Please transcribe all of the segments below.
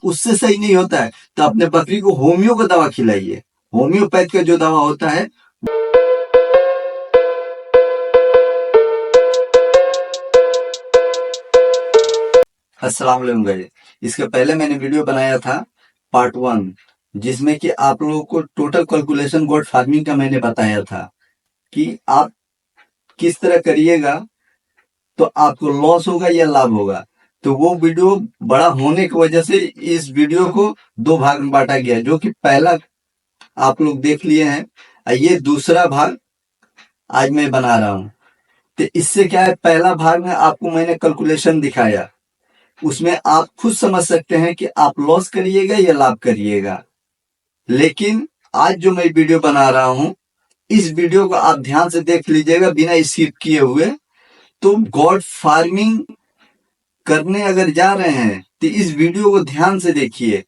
उससे सही नहीं होता है तो अपने बकरी को होम्यो का दवा खिलाइए। होम्योपैथ का जो दवा होता है। अस्सलाम वालेकुम गाइस, इसके पहले मैंने वीडियो बनाया था पार्ट 1, जिसमें कि आप लोगों को टोटल कैलकुलेशन गोट फार्मिंग का मैंने बताया था कि आप किस तरह करिएगा तो आपको लॉस होगा या लाभ होगा। तो वो वीडियो बड़ा होने की वजह से इस वीडियो को 2 भाग में बांटा गया, जो कि पहला आप लोग देख लिए हैं, ये दूसरा भाग आज मैं बना रहा हूं। तो इससे क्या है, पहला भाग में आपको मैंने कैलकुलेशन दिखाया, उसमें आप खुद समझ सकते हैं कि आप लॉस करिएगा या लाभ करिएगा। लेकिन आज जो मैं वीडियो बना रहा हूं, इस वीडियो को आप ध्यान से देख लीजिएगा बिना स्किप किए हुए। तो गॉड फार्मिंग करने अगर जा रहे हैं तो इस वीडियो को ध्यान से देखिए,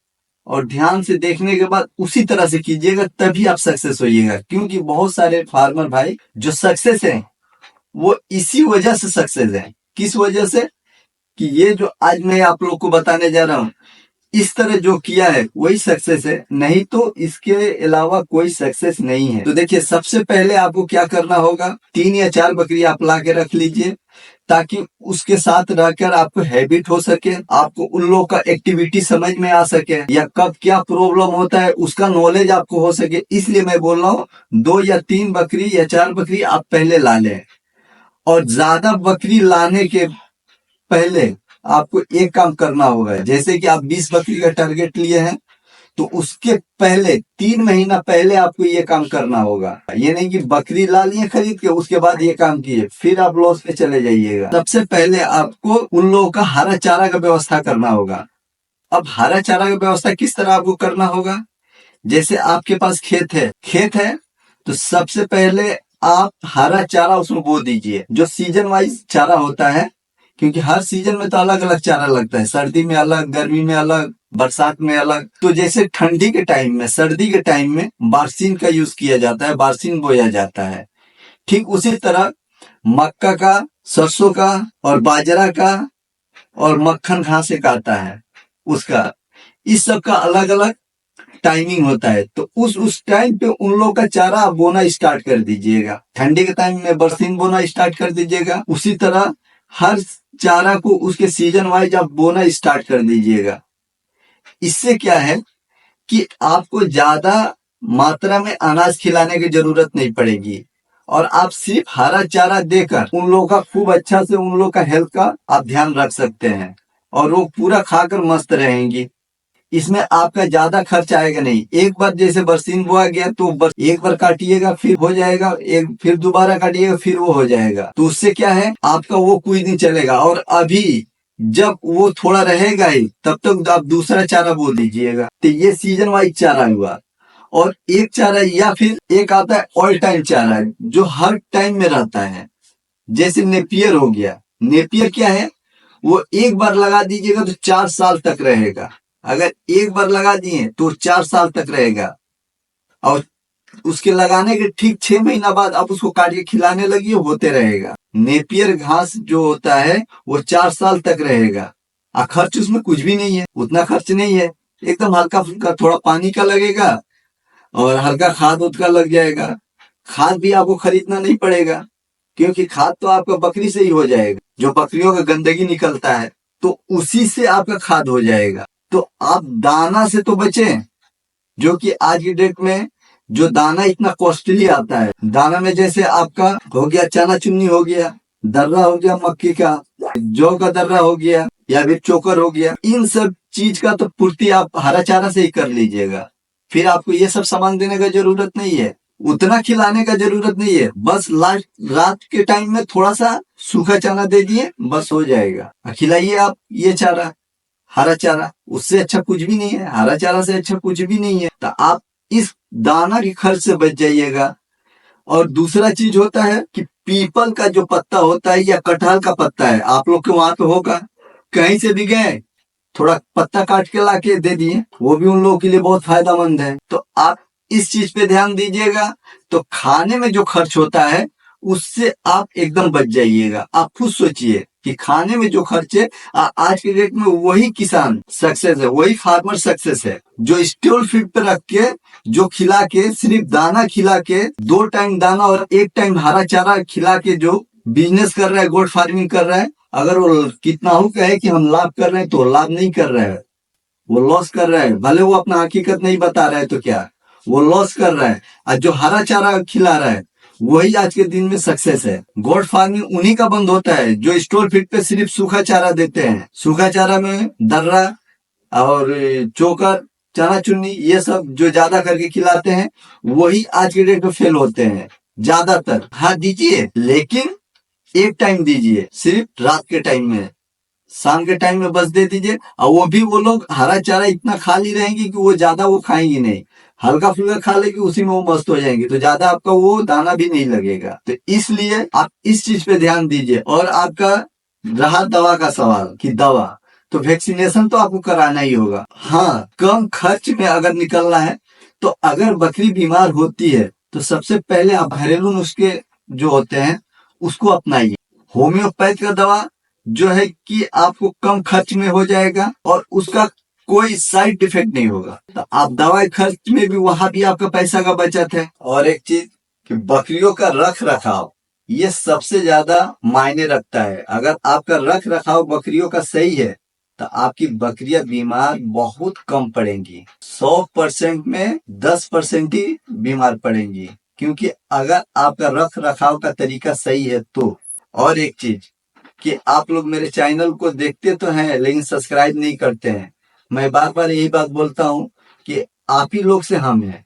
और ध्यान से देखने के बाद उसी तरह से कीजिएगा, तभी आप सक्सेस होइएगा। क्योंकि बहुत सारे फार्मर भाई जो सक्सेस हैं वो इसी वजह से सक्सेस हैं। किस वजह से? कि ये जो आज मैं आप लोग को बताने जा रहा हूं, इस तरह जो किया है वही सक्सेस है, नहीं तो इसके अलावा कोई सक्सेस नहीं है। तो देखिए, सबसे पहले आपको क्या करना होगा, 3 या 4 बकरी आप ला के रख लीजिए, ताकि उसके साथ रहकर आपको हैबिट हो सके, आपको उन लोगों का एक्टिविटी समझ में आ सके, या कब क्या प्रॉब्लम होता है उसका नॉलेज आपको हो सके। इसलिए मैं बोल रहा हूँ 2 या 3 बकरी या 4 बकरी आप पहले ला लें। और ज्यादा बकरी लाने के पहले आपको एक काम करना होगा, जैसे कि आप 20 बकरी का टारगेट लिए हैं, तो उसके पहले 3 महीना पहले आपको ये काम करना होगा। ये नहीं कि बकरी ला लिए खरीद के उसके बाद ये काम किए फिर आप लॉस पे चले जाइएगा। सबसे पहले आपको उन लोगों का हरा चारा का व्यवस्था करना होगा। अब हरा चारा का व्यवस्था किस तरह आपको करना होगा, जैसे आपके पास खेत है तो सबसे पहले आप हरा चारा उसमें बो दीजिए, जो सीजन वाइज चारा होता है। क्योंकि हर सीजन में तो अलग अलग चारा लगता है, सर्दी में अलग, गर्मी में अलग, बरसात में अलग। तो जैसे ठंडी के टाइम में, सर्दी के टाइम में बारसीन का यूज किया जाता है, बारसीन बोया जाता है। ठीक उसी तरह मक्का का, सरसों का और बाजरा का और मक्खन घास एक आता है उसका, इस सब का अलग अलग टाइमिंग होता है। तो उस टाइम पे उन लोगों का चारा आप बोना स्टार्ट कर दीजिएगा। ठंडी के टाइम में बरसीन बोना स्टार्ट कर दीजिएगा, उसी तरह हर चारा को उसके सीजन वाइज आप बोना स्टार्ट कर दीजिएगा। इससे क्या है कि आपको ज्यादा मात्रा में अनाज खिलाने की जरूरत नहीं पड़ेगी, और आप सिर्फ हरा चारा देकर उन लोगों का खूब अच्छा से उन लोगों का हेल्थ का आप ध्यान रख सकते हैं, और वो पूरा खाकर मस्त रहेंगी। इसमें आपका ज्यादा खर्च आएगा नहीं। एक बार जैसे बरसीन बोआ गया तो एक बार काटिएगा फिर हो जाएगा, एक फिर दोबारा काटिएगा फिर वो हो जाएगा। तो उससे क्या है, आपका वो कोई नहीं चलेगा। और अभी जब वो थोड़ा रहेगा ही तब तक आप दूसरा चारा बो दीजिएगा। तो ये सीजन वाइज चारा हुआ। और एक चारा, या फिर एक आता है ऑल टाइम चारा, जो हर टाइम में रहता है, जैसे नेपियर हो गया। नेपियर क्या है, वो एक बार लगा दीजिएगा तो 4 साल तक रहेगा। अगर एक बार लगा दिए तो 4 साल तक रहेगा, और उसके लगाने के ठीक 6 महीना बाद आप उसको काट के खिलाने लगिए, होते रहेगा। नेपियर घास जो होता है वो 4 साल तक रहेगा, और खर्च उसमें कुछ भी नहीं है, उतना खर्च नहीं है, एकदम हल्का फुल्का थोड़ा पानी का लगेगा और हल्का खाद उद का लग जाएगा। खाद भी आपको खरीदना नहीं पड़ेगा, क्योंकि खाद तो आपका बकरी से ही हो जाएगा, जो बकरियों का गंदगी निकलता है तो उसी से आपका खाद हो जाएगा। तो आप दाना से तो बचें, जो कि आज की डेट में जो दाना इतना कॉस्टली आता है। दाना में जैसे आपका हो गया चना चुन्नी, हो गया दर्रा, हो गया मक्की का, जौ का दर्रा हो गया, या फिर चोकर हो गया, इन सब चीज का तो पूर्ति आप हरा चारा से ही कर लीजिएगा। फिर आपको ये सब सामान देने का जरूरत नहीं है, उतना खिलाने का जरूरत नहीं है। बस लास्ट रात के टाइम में थोड़ा सा सूखा चना दे दिए, बस हो जाएगा। खिलाइए आप ये चारा, हरा चारा, उससे अच्छा कुछ भी नहीं है, हरा चारा से अच्छा कुछ भी नहीं है। तो आप इस दाना के खर्च से बच जाइएगा। और दूसरा चीज होता है कि पीपल का जो पत्ता होता है या कटहल का पत्ता है, आप लोग के वहां पे होगा, कहीं से भी गए थोड़ा पत्ता काट के ला के दे दिए, वो भी उन लोगों के लिए बहुत फायदेमंद है। तो आप इस चीज पे ध्यान दीजिएगा, तो खाने में जो खर्च होता है उससे आप एकदम बच जाइएगा। आप खुद सोचिए, कि खाने में जो खर्चे आज के डेट में वही किसान सक्सेस है, वही फार्मर सक्सेस है जो स्टोल फीड पे रख के, जो खिला के, सिर्फ दाना खिला के, 2 टाइम दाना और 1 टाइम हरा चारा खिला के जो बिजनेस कर रहा है, गोट फार्मिंग कर रहा है। अगर वो कितना हो कहे कि हम लाभ कर रहे हैं, तो लाभ नहीं कर रहा है, वो लॉस कर रहा है। भले वो अपना हकीकत नहीं बता रहा है तो क्या, वो लॉस कर रहा है। और जो हरा चारा खिला रहा है वही आज के दिन में सक्सेस है। गोट फार्मिंग उन्हीं का बंद होता है जो स्टोर फीड पे सिर्फ सूखा चारा देते हैं। सूखा चारा में दर्रा और चोकर, चना चुन्नी, ये सब जो ज्यादा करके खिलाते हैं, वही आज के डेट में फेल होते हैं ज्यादातर। हाँ दीजिए, लेकिन 1 टाइम दीजिए, सिर्फ रात के टाइम में, शाम के टाइम में बस दे दीजिए। और वो भी वो लोग हरा चारा इतना खा ली रहेंगे कि वो ज्यादा वो खाएंगी नहीं, हल्का फुल्का खा लेगी, उसी में वो मस्त हो जाएंगे, तो ज्यादा आपका वो दाना भी नहीं लगेगा। तो इसलिए आप इस चीज पे ध्यान दीजिए। और आपका रहा दवा का सवाल कि दवा, तो वैक्सीनेशन तो आपको कराना ही होगा। हाँ, कम खर्च में अगर निकलना है तो अगर बकरी बीमार होती है तो सबसे पहले आप घरेलू नुस्खे जो होते हैं उसको अपनाइए। होम्योपैथ का दवा जो है कि आपको कम खर्च में हो जाएगा और उसका कोई साइड इफेक्ट नहीं होगा। तो आप दवाई खर्च में भी, वहां भी आपका पैसा का बचत है। और एक चीज कि बकरियों का रख रखाव, ये सबसे ज्यादा मायने रखता है। अगर आपका रख रखाव बकरियों का सही है तो आपकी बकरियां बीमार बहुत कम पड़ेंगी। 100% में 10% ही बीमार पड़ेंगी, क्योंकि अगर आपका रख रखाव का तरीका सही है तो। और एक चीज कि आप लोग मेरे चैनल को देखते तो हैं लेकिन सब्सक्राइब नहीं करते हैं। मैं बार बार यही बात बोलता हूँ कि आप ही लोग से हम हैं।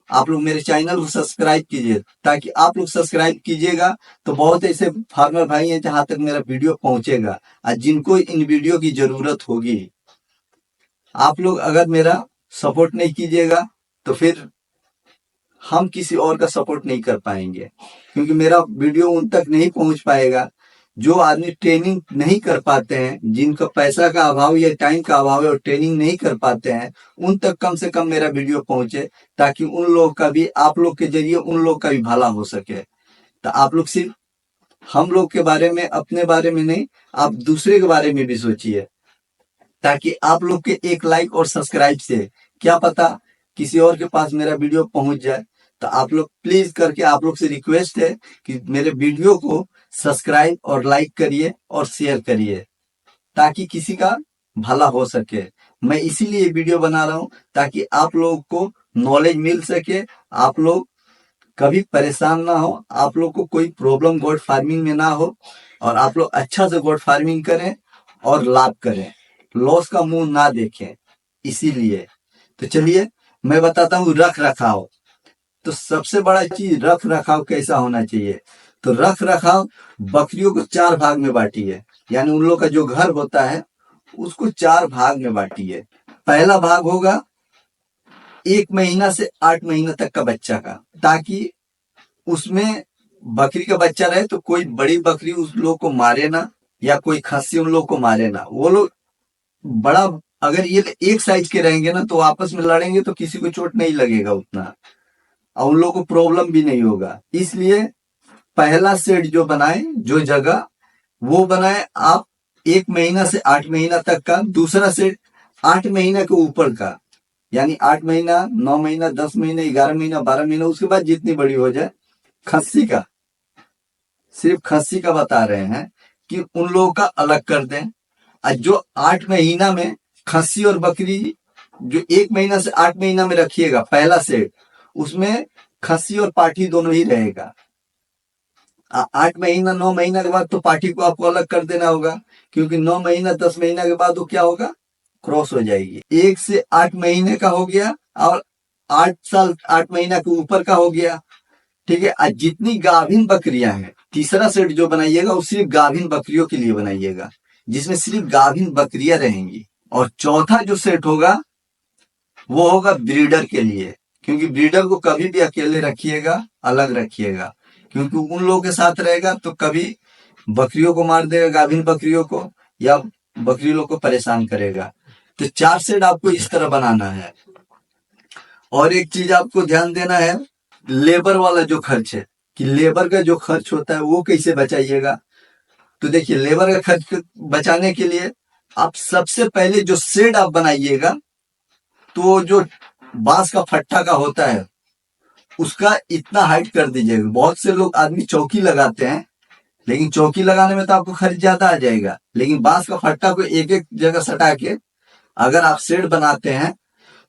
आप लोग मेरे चैनल को सब्सक्राइब कीजिए, ताकि आप लोग सब्सक्राइब कीजिएगा तो बहुत ऐसे फार्मर भाई हैं जहां तक मेरा वीडियो पहुंचेगा और जिनको इन वीडियो की जरूरत होगी। आप लोग अगर मेरा सपोर्ट नहीं कीजिएगा तो फिर हम किसी और का सपोर्ट नहीं कर पाएंगे, क्योंकि मेरा वीडियो उन तक नहीं पहुंच पाएगा। जो आदमी ट्रेनिंग नहीं कर पाते हैं, जिनका पैसा का अभाव या टाइम का अभाव है और ट्रेनिंग नहीं कर पाते हैं, उन तक कम से कम मेरा वीडियो पहुंचे, ताकि उन लोग का भी, आप लोग के जरिए उन लोग का भी भला हो सके। तो आप लोग सिर्फ हम लोग के बारे में, अपने बारे में नहीं, आप दूसरे के बारे में भी सोचिए, ताकि आप लोग के एक लाइक और सब्सक्राइब से क्या पता किसी और के पास मेरा वीडियो पहुंच जाए। तो आप लोग प्लीज करके, आप लोग से रिक्वेस्ट है कि मेरे वीडियो को सब्सक्राइब और लाइक करिए और शेयर करिए, ताकि किसी का भला हो सके। मैं इसीलिए वीडियो बना रहा हूं, ताकि आप लोगों को नॉलेज मिल सके, आप लोग कभी परेशान ना हो, आप लोग को कोई प्रॉब्लम गोट फार्मिंग में ना हो, और आप लोग अच्छा से गोट फार्मिंग करें और लाभ करें, लॉस का मुंह ना देखें। इसीलिए तो चलिए मैं बताता हूँ रख रखाव। तो सबसे बड़ा चीज रख रखाव कैसा होना चाहिए। तो रख रखाव, बकरियों को 4 भाग में बांटिए, यानी उन लोग का जो घर होता है उसको 4 भाग में बांटिए। पहला भाग होगा 1 महीना से 8 महीना तक का बच्चा का, ताकि उसमें बकरी का बच्चा रहे तो कोई बड़ी बकरी उस लोग को मारे ना, या कोई खस्सी उन लोग को मारे ना। वो लोग बड़ा, अगर ये एक साइज के रहेंगे ना तो आपस में लड़ेंगे तो किसी को चोट नहीं लगेगा उतना, और उन लोगों को प्रॉब्लम भी नहीं होगा। इसलिए पहला सेट जो बनाए, जो जगह वो बनाए आप 1 महीना से 8 महीना तक का। दूसरा सेट 8 महीना के ऊपर का, यानी 8 महीना, 9 महीना, 10 महीना, 11 महीना, 12 महीना, उसके बाद जितनी बड़ी हो जाए। खस्सी का, सिर्फ खस्सी का बता रहे हैं कि उन लोगों का अलग कर दें। और जो 8 महीना में खस्सी और बकरी, जो 1 महीना से 8 महीना में रखिएगा पहला सेट, उसमें खस्सी और पाठी दोनों ही रहेगा। 8 महीना 9 महीना के बाद तो पाठी को आपको अलग कर देना होगा, क्योंकि 9 महीना 10 महीना के बाद वो क्या होगा, क्रॉस हो जाएगी। 1 से 8 महीने का हो गया और 8 साल 8 महीना के ऊपर का हो गया, ठीक है। आज जितनी गाभिन बकरियां हैं, तीसरा सेट जो बनाइएगा वो सिर्फ गाभिन बकरियों के लिए बनाइएगा, जिसमें सिर्फ गाभिन बकरियां रहेंगी। और चौथा जो सेट होगा वो होगा ब्रीडर के लिए, क्योंकि ब्रीडर को कभी भी अकेले रखिएगा, अलग रखिएगा, क्योंकि उन लोगों के साथ रहेगा तो कभी बकरियों को मार देगा, गाभिन बकरियों को, या बकरी लोग को परेशान करेगा। तो 4 सेट आपको इस तरह बनाना है। और एक चीज आपको ध्यान देना है, लेबर वाला जो खर्च है, कि लेबर का जो खर्च होता है वो कैसे बचाइएगा। तो देखिए, लेबर का खर्च बचाने के लिए आप सबसे पहले जो शेड आप बनाइएगा, तो जो बांस का फट्टा का होता है उसका इतना हाइट कर दीजिएगा। बहुत से लोग आदमी चौकी लगाते हैं, लेकिन चौकी लगाने में तो आपको खर्च ज्यादा आ जाएगा, लेकिन बांस का फट्टा को एक एक जगह सटा के अगर आप शेड बनाते हैं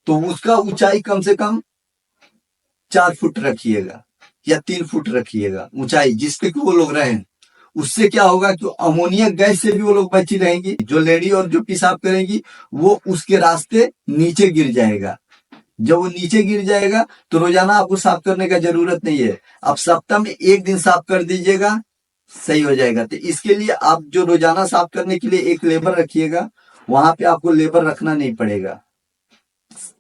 तो उसका ऊंचाई कम से कम 4 फुट रखिएगा या 3 फुट रखिएगा ऊंचाई, जिस पे कि वो लोग रहें। उससे क्या होगा कि अमोनिया गैस से भी वो लोग बची रहेंगी। जो लेडी और जो पेशाब करेंगी वो उसके रास्ते नीचे गिर जाएगा। जब वो नीचे गिर जाएगा तो रोजाना आपको साफ करने का जरूरत नहीं है, आप सप्ताह में 1 दिन साफ कर दीजिएगा, सही हो जाएगा। तो इसके लिए आप जो रोजाना साफ करने के लिए एक लेबर रखिएगा, वहां पे आपको लेबर रखना नहीं पड़ेगा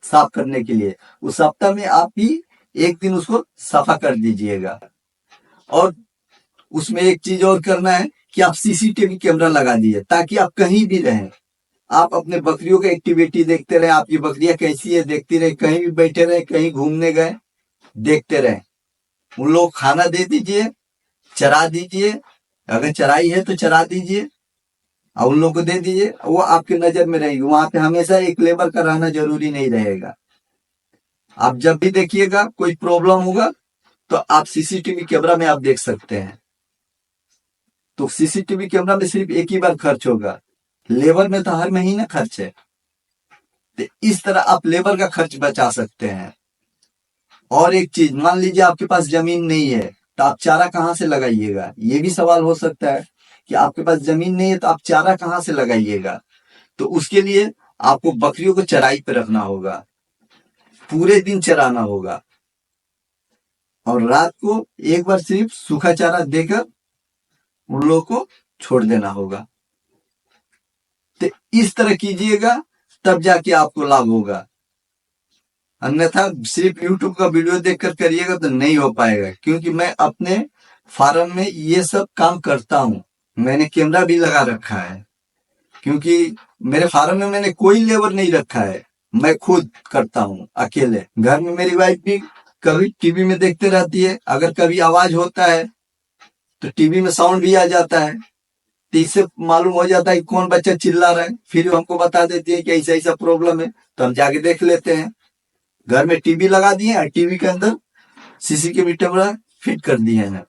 साफ करने के लिए। उस सप्ताह में आप ही 1 दिन उसको सफा कर दीजिएगा। और उसमें एक चीज और करना है कि आप सीसीटीवी कैमरा लगा दीजिए, ताकि आप कहीं भी रहें, आप अपने बकरियों का एक्टिविटी देखते रहे, आपकी बकरियां कैसी है देखती रहे, कहीं भी बैठे रहे, कहीं घूमने गए देखते रहे। उन लोग खाना दे दीजिए, चरा दीजिए, अगर चराई है तो चरा दीजिए और उन लोग को दे दीजिए, वो आपकी नजर में रहेगी। वहां पे हमेशा एक लेबर का रहना जरूरी नहीं रहेगा। आप जब भी देखिएगा कोई प्रॉब्लम होगा तो आप सीसीटीवी कैमरा में आप देख सकते हैं। तो सीसीटीवी कैमरा में सिर्फ एक ही बार खर्च होगा, लेबर में तो हर महीने खर्च है। तो इस तरह आप लेबर का खर्च बचा सकते हैं। और एक चीज, मान लीजिए आपके पास जमीन नहीं है तो आप चारा कहाँ से लगाइएगा, ये भी सवाल हो सकता है कि आपके पास जमीन नहीं है तो आप चारा कहाँ से लगाइएगा। तो उसके लिए आपको बकरियों को चराई पे रखना होगा, पूरे दिन चराना होगा और रात को एक बार सिर्फ सूखा चारा देकर उन लोगों को छोड़ देना होगा। तो इस तरह कीजिएगा, तब जाके आपको लाभ होगा। अन्यथा सिर्फ यूट्यूब का वीडियो देखकर करिएगा तो नहीं हो पाएगा, क्योंकि मैं अपने फार्म में ये सब काम करता हूँ। मैंने कैमरा भी लगा रखा है, क्योंकि मेरे फार्म में मैंने कोई लेबर नहीं रखा है, मैं खुद करता हूँ अकेले। घर में मेरी वाइफ भी कभी टीवी में देखते रहती है, अगर कभी आवाज होता है तो टीवी में साउंड भी आ जाता है, तो इससे मालूम हो जाता है कि कौन बच्चा चिल्ला रहा है। फिर हमको बता देती है कि ऐसा ऐसा प्रॉब्लम है, तो हम जाके देख लेते हैं। घर में टीवी लगा दिए और टीवी के अंदर सीसीटीवी कैमरा फिट कर दिए हैं,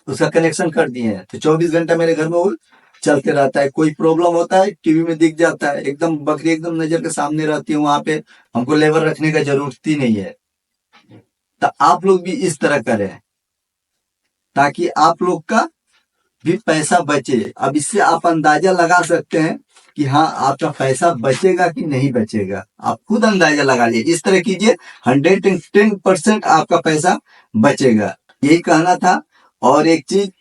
उसका कनेक्शन कर दिए हैं, तो 24 घंटा मेरे घर में वो चलते रहता है। कोई प्रॉब्लम होता है टीवी में दिख जाता है, एकदम बकरी एकदम नजर के सामने रहती है, वहां पे हमको लेबर रखने का जरूरत ही नहीं है। तो आप लोग भी इस तरह करें ताकि आप लोग का भी पैसा बचे। अब इससे आप अंदाजा लगा सकते हैं कि हाँ आपका पैसा बचेगा कि नहीं बचेगा, आप खुद अंदाजा लगा लीजिए। इस तरह कीजिए, 110% आपका पैसा बचेगा। यही कहना था। और एक चीज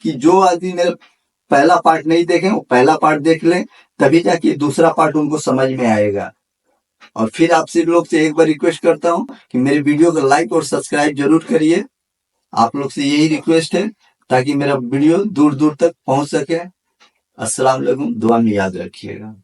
कि जो आदमी मेरा पहला पार्ट नहीं देखे वो पहला पार्ट देख लें, तभी जाके दूसरा पार्ट उनको समझ में आएगा। और फिर आपसे लोग से एक बार रिक्वेस्ट करता हूँ कि मेरे वीडियो को लाइक और सब्सक्राइब जरूर करिए। आप लोग से यही रिक्वेस्ट है, ताकि मेरा वीडियो दूर दूर तक पहुंच सके। अस्सलाम वालेकुम, दुआ में याद रखिएगा।